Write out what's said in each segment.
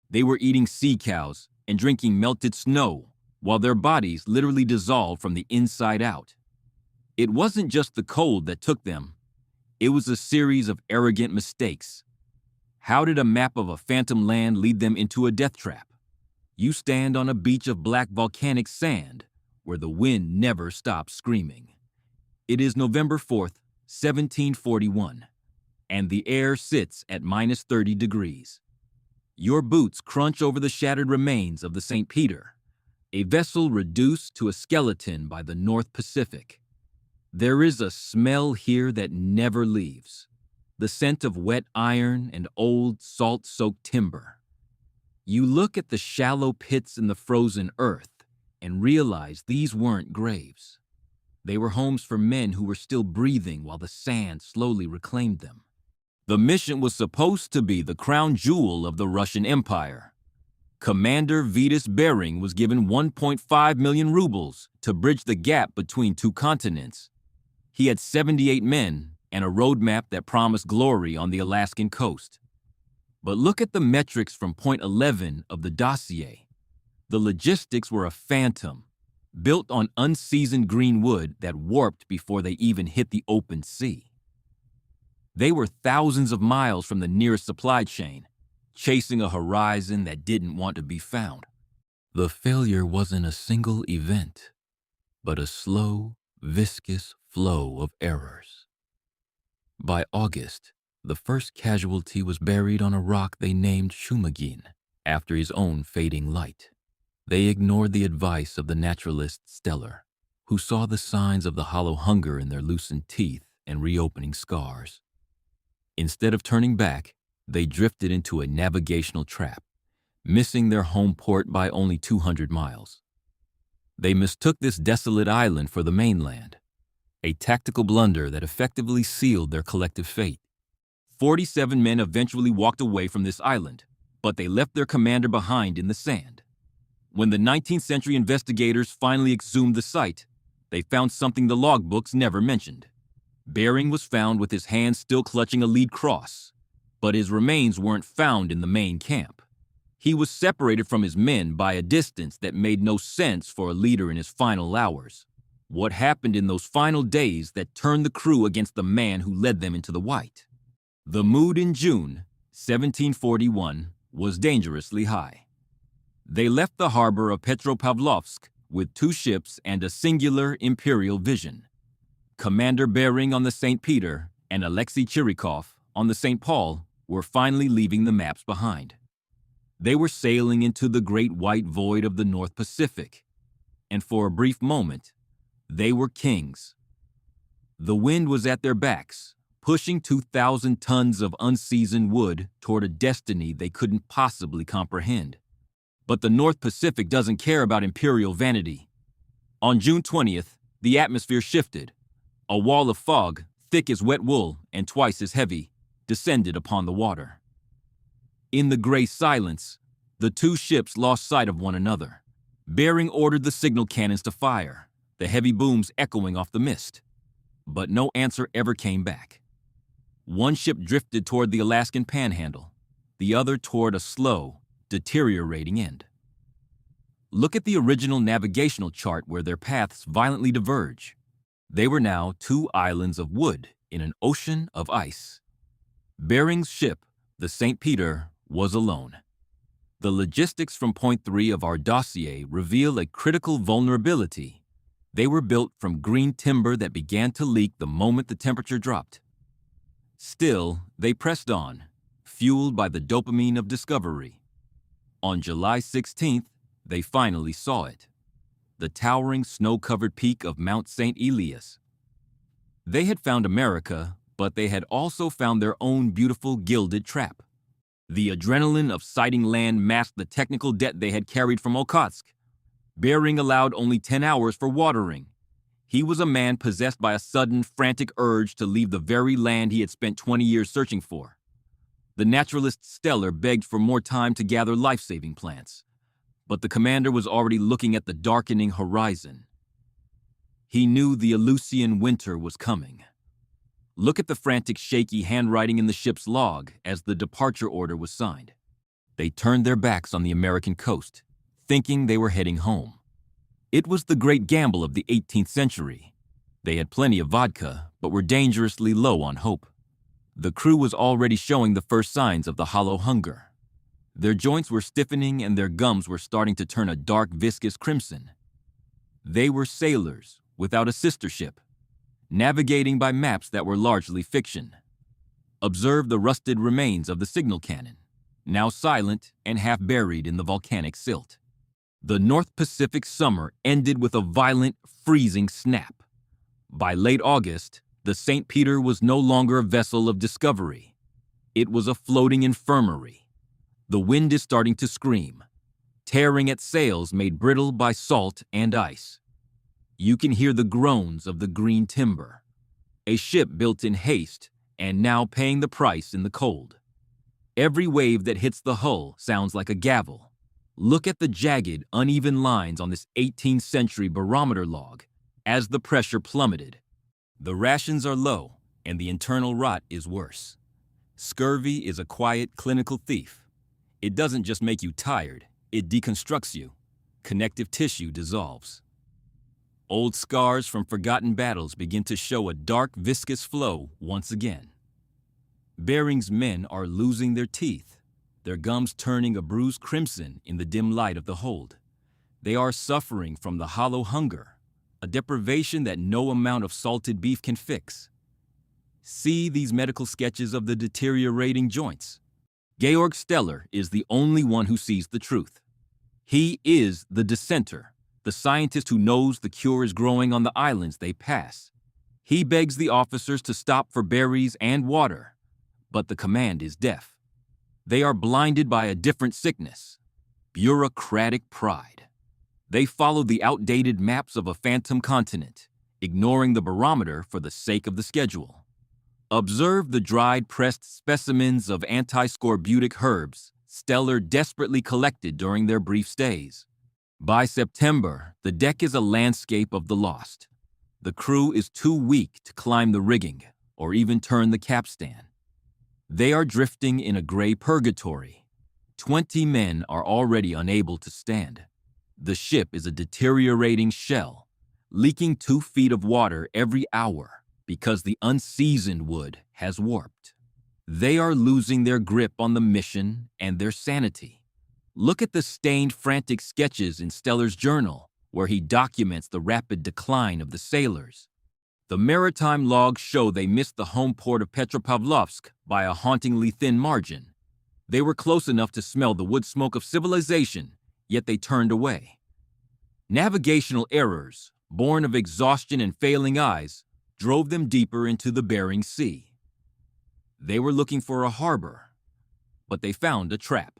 They were eating sea cows and drinking melted snow while their bodies literally dissolved from the inside out. It wasn't just the cold that took them. It was a series of arrogant mistakes. How did a map of a phantom land lead them into a death trap? You stand on a beach of black volcanic sand where the wind never stops screaming. It is November 4th, 1741, and the air sits at minus 30 degrees. Your boots crunch over the shattered remains of the St. Peter, a vessel reduced to a skeleton by the North Pacific. There is a smell here that never leaves, the scent of wet iron and old salt-soaked timber. You look at the shallow pits in the frozen earth and realize these weren't graves. They were homes for men who were still breathing while the sand slowly reclaimed them. The mission was supposed to be the crown jewel of the Russian Empire. Commander Vitus Bering was given 1.5 million rubles to bridge the gap between two continents. He had 78 men and a roadmap that promised glory on the Alaskan coast. But look at the metrics from point 11 of the dossier. The logistics were a phantom, built on unseasoned green wood that warped before they even hit the open sea. They were thousands of miles from the nearest supply chain, chasing a horizon that didn't want to be found. The failure wasn't a single event, but a slow, viscous flow of errors. By August, the first casualty was buried on a rock they named Shumagin, after his own fading light. They ignored the advice of the naturalist Steller, who saw the signs of the hollow hunger in their loosened teeth and reopening scars. Instead of turning back, they drifted into a navigational trap, missing their home port by only 200 miles. They mistook this desolate island for the mainland, a tactical blunder that effectively sealed their collective fate. 47 men eventually walked away from this island, but they left their commander behind in the sand. When the 19th century investigators finally exhumed the site, they found something the logbooks never mentioned. Bering was found with his hands still clutching a lead cross, but his remains weren't found in the main camp. He was separated from his men by a distance that made no sense for a leader in his final hours. What happened in those final days that turned the crew against the man who led them into the white? The mood in June 1741 was dangerously high. They left the harbor of Petropavlovsk with 2 ships and a singular Imperial vision. Commander Bering on the St. Peter and Alexei Chirikov on the St. Paul were finally leaving the maps behind. They were sailing into the great white void of the North Pacific, and for a brief moment, they were kings. The wind was at their backs, pushing 2,000 tons of unseasoned wood toward a destiny they couldn't possibly comprehend. But the North Pacific doesn't care about imperial vanity. On June 20th, the atmosphere shifted. A wall of fog, thick as wet wool and twice as heavy, descended upon the water. In the gray silence, the 2 ships lost sight of one another. Bering ordered the signal cannons to fire, the heavy booms echoing off the mist. But no answer ever came back. One ship drifted toward the Alaskan panhandle, the other toward a slow, deteriorating end. Look at the original navigational chart where their paths violently diverge. They were now 2 islands of wood in an ocean of ice. Bering's ship, the St. Peter, was alone. The logistics from point 3 of our dossier reveal a critical vulnerability. They were built from green timber that began to leak the moment the temperature dropped. Still, they pressed on, fueled by the dopamine of discovery. On July 16th, they finally saw it. The towering snow-covered peak of Mount St. Elias. They had found America, but they had also found their own beautiful gilded trap. The adrenaline of sighting land masked the technical debt they had carried from Okhotsk. Bering allowed only 10 hours for watering. He was a man possessed by a sudden, frantic urge to leave the very land he had spent 20 years searching for. The naturalist Steller begged for more time to gather life-saving plants, but the commander was already looking at the darkening horizon. He knew the Aleutian winter was coming. Look at the frantic, shaky handwriting in the ship's log as the departure order was signed. They turned their backs on the American coast, thinking they were heading home. It was the great gamble of the 18th century. They had plenty of vodka, but were dangerously low on hope. The crew was already showing the first signs of the hollow hunger. Their joints were stiffening and their gums were starting to turn a dark, viscous crimson. They were sailors without a sister ship, navigating by maps that were largely fiction. Observe the rusted remains of the signal cannon, now silent and half buried in the volcanic silt. The North Pacific summer ended with a violent, freezing snap. By late August, the St. Peter was no longer a vessel of discovery. It was a floating infirmary. The wind is starting to scream, tearing at sails made brittle by salt and ice. You can hear the groans of the green timber. A ship built in haste and now paying the price in the cold. Every wave that hits the hull sounds like a gavel. Look at the jagged, uneven lines on this 18th century barometer log as the pressure plummeted. The rations are low, and the internal rot is worse. Scurvy is a quiet, clinical thief. It doesn't just make you tired, it deconstructs you. Connective tissue dissolves. Old scars from forgotten battles begin to show a dark, viscous flow once again. Bering's men are losing their teeth, their gums turning a bruised crimson in the dim light of the hold. They are suffering from the hollow hunger, a deprivation that no amount of salted beef can fix. See these medical sketches of the deteriorating joints. Georg Steller is the only one who sees the truth. He is the dissenter, the scientist who knows the cure is growing on the islands they pass. He begs the officers to stop for berries and water, but the command is deaf. They are blinded by a different sickness, bureaucratic pride. They follow the outdated maps of a phantom continent, ignoring the barometer for the sake of the schedule. Observe the dried, pressed specimens of anti-scorbutic herbs Steller desperately collected during their brief stays. By September, the deck is a landscape of the lost. The crew is too weak to climb the rigging or even turn the capstan. They are drifting in a gray purgatory. 20 men are already unable to stand. The ship is a deteriorating shell, leaking 2 feet of water every hour because the unseasoned wood has warped. They are losing their grip on the mission and their sanity. Look at the stained, frantic sketches in Steller's journal, where he documents the rapid decline of the sailors. The Maritime logs show they missed the home port of Petropavlovsk by a hauntingly thin margin. They were close enough to smell the wood smoke of civilization, yet they turned away. Navigational errors, born of exhaustion and failing eyes, drove them deeper into the Bering Sea. They were looking for a harbor, but they found a trap.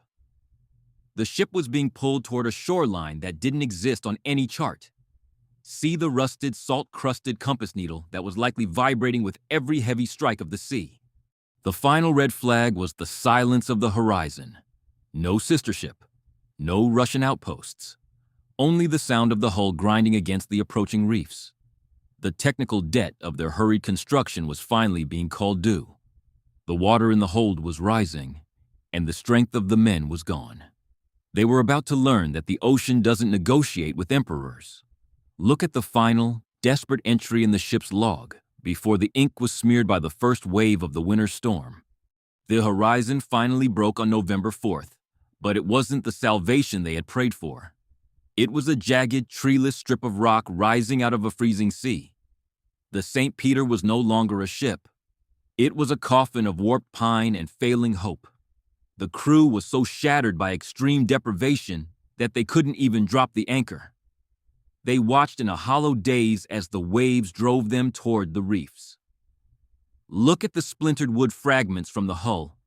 The ship was being pulled toward a shoreline that didn't exist on any chart. See the rusted, salt-crusted compass needle that was likely vibrating with every heavy strike of the sea. The final red flag was the silence of the horizon. No sister ship, no Russian outposts, only the sound of the hull grinding against the approaching reefs. The technical debt of their hurried construction was finally being called due. The water in the hold was rising, and the strength of the men was gone. They were about to learn that the ocean doesn't negotiate with emperors. Look at the final, desperate entry in the ship's log before the ink was smeared by the first wave of the winter storm. The horizon finally broke on November 4th, but it wasn't the salvation they had prayed for. It was a jagged, treeless strip of rock rising out of a freezing sea. The St. Peter was no longer a ship. It was a coffin of warped pine and failing hope. The crew was so shattered by extreme deprivation that they couldn't even drop the anchor. They watched in a hollow daze as the waves drove them toward the reefs. Look at the splintered wood fragments from the hull,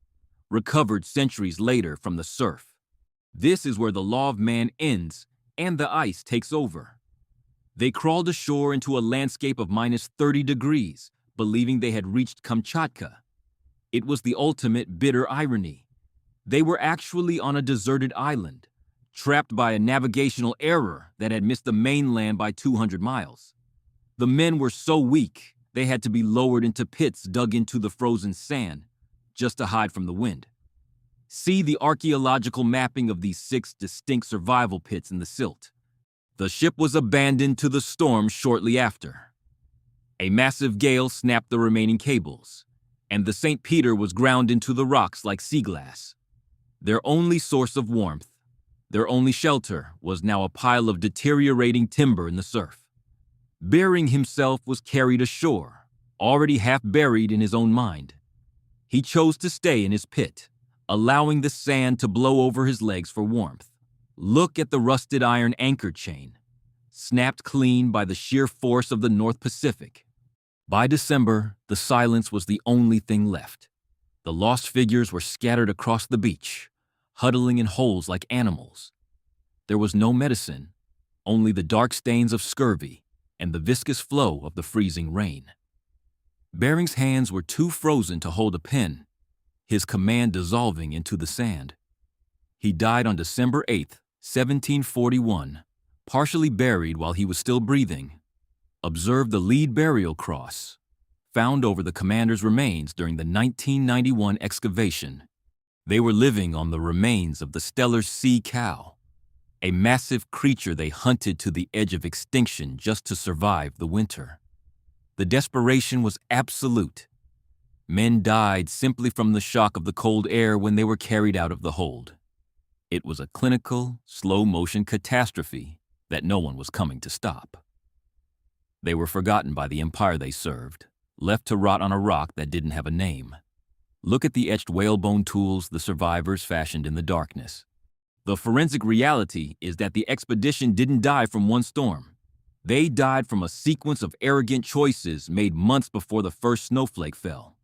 recovered centuries later from the surf. This is where the law of man ends and the ice takes over. They crawled ashore into a landscape of minus 30 degrees, believing they had reached Kamchatka. It was the ultimate bitter irony. They were actually on a deserted island, trapped by a navigational error that had missed the mainland by 200 miles. The men were so weak, they had to be lowered into pits dug into the frozen sand, just to hide from the wind. See the archaeological mapping of these 6 distinct survival pits in the silt. The ship was abandoned to the storm shortly after. A massive gale snapped the remaining cables, and the St. Peter was ground into the rocks like sea glass. Their only source of warmth, their only shelter, was now a pile of deteriorating timber in the surf. Bering himself was carried ashore, already half buried in his own mind. He chose to stay in his pit, allowing the sand to blow over his legs for warmth. Look at the rusted iron anchor chain, snapped clean by the sheer force of the North Pacific. By December, the silence was the only thing left. The lost figures were scattered across the beach, huddling in holes like animals. There was no medicine, only the dark stains of scurvy and the viscous flow of the freezing rain. Bering's hands were too frozen to hold a pen, his command dissolving into the sand. He died on December 8, 1741, partially buried while he was still breathing. Observe the lead burial cross, found over the commander's remains during the 1991 excavation. They were living on the remains of the Steller's sea cow, a massive creature they hunted to the edge of extinction just to survive the winter. The desperation was absolute. Men died simply from the shock of the cold air when they were carried out of the hold. It was a clinical, slow-motion catastrophe that no one was coming to stop. They were forgotten by the empire they served, left to rot on a rock that didn't have a name. Look at the etched whalebone tools the survivors fashioned in the darkness. The forensic reality is that the expedition didn't die from one storm. They died from a sequence of arrogant choices made months before the first snowflake fell.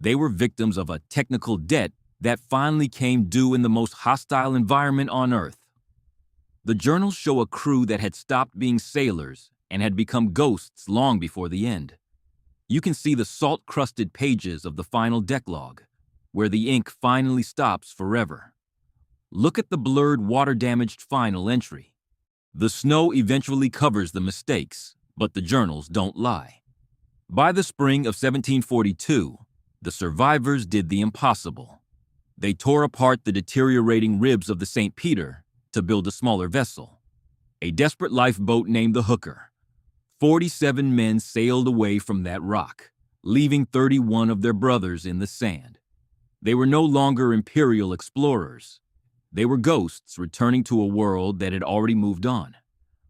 They were victims of a technical debt that finally came due in the most hostile environment on Earth. The journals show a crew that had stopped being sailors and had become ghosts long before the end. You can see the salt-crusted pages of the final decalogue, where the ink finally stops forever. Look at the blurred, water-damaged final entry. The snow eventually covers the mistakes, but the journals don't lie. By the spring of 1742, the survivors did the impossible. They tore apart the deteriorating ribs of the St. Peter to build a smaller vessel, a desperate lifeboat named the Hooker. 47 men sailed away from that rock, leaving 31 of their brothers in the sand. They were no longer Imperial explorers. They were ghosts returning to a world that had already moved on.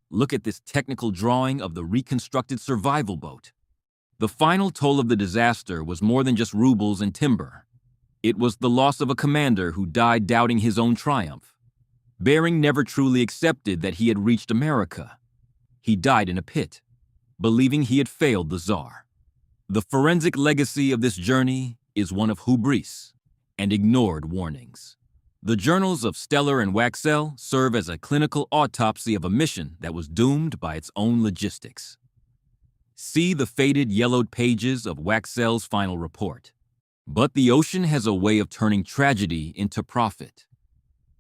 Look at this technical drawing of the reconstructed survival boat. The final toll of the disaster was more than just rubles and timber. It was the loss of a commander who died doubting his own triumph. Bering never truly accepted that he had reached America. He died in a pit, believing he had failed the Tsar. The forensic legacy of this journey is one of hubris and ignored warnings. The journals of Steller and Waxell serve as a clinical autopsy of a mission that was doomed by its own logistics. See the faded yellowed pages of Waxell's final report. But the ocean has a way of turning tragedy into profit.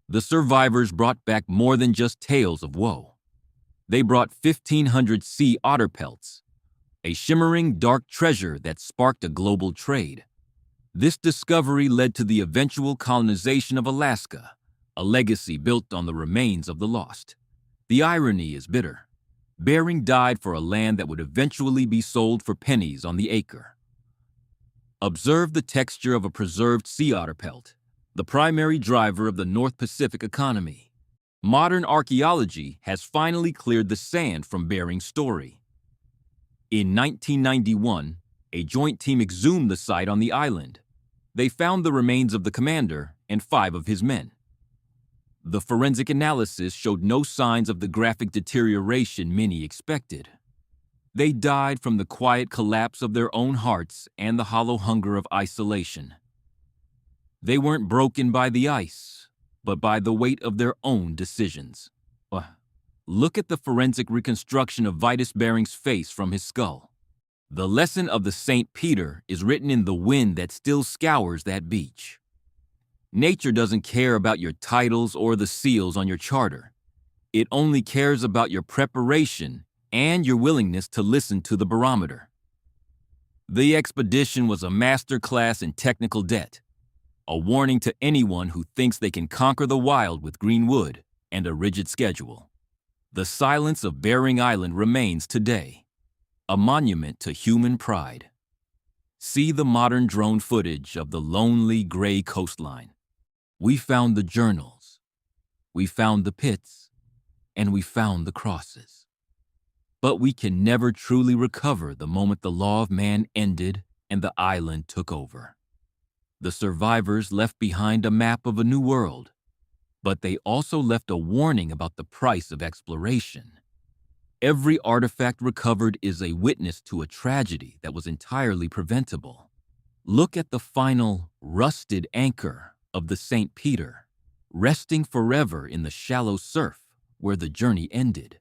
The survivors brought back more than just tales of woe. They brought 1,500 sea otter pelts, a shimmering dark treasure that sparked a global trade. This discovery led to the eventual colonization of Alaska, a legacy built on the remains of the lost. The irony is bitter. Bering died for a land that would eventually be sold for pennies on the acre. Observe the texture of a preserved sea otter pelt, the primary driver of the North Pacific economy. Modern archaeology has finally cleared the sand from Bering's story. In 1991, a joint team exhumed the site on the island. They found the remains of the commander and 5 of his men. The forensic analysis showed no signs of the graphic deterioration many expected. They died from the quiet collapse of their own hearts and the hollow hunger of isolation. They weren't broken by the ice, but by the weight of their own decisions. Look at the forensic reconstruction of Vitus Bering's face from his skull. The lesson of the St. Peter is written in the wind that still scours that beach. Nature doesn't care about your titles or the seals on your charter. It only cares about your preparation and your willingness to listen to the barometer. The expedition was a masterclass in technical debt. a warning to anyone who thinks they can conquer the wild with green wood and a rigid schedule. The silence of Bering Island remains today, a monument to human pride. See the modern drone footage of the lonely gray coastline. We found the journals, we found the pits, and we found the crosses. But we can never truly recover the moment the law of man ended and the island took over. The survivors left behind a map of a new world, but they also left a warning about the price of exploration. Every artifact recovered is a witness to a tragedy that was entirely preventable. Look at the final rusted anchor of the St. Peter, resting forever in the shallow surf where the journey ended.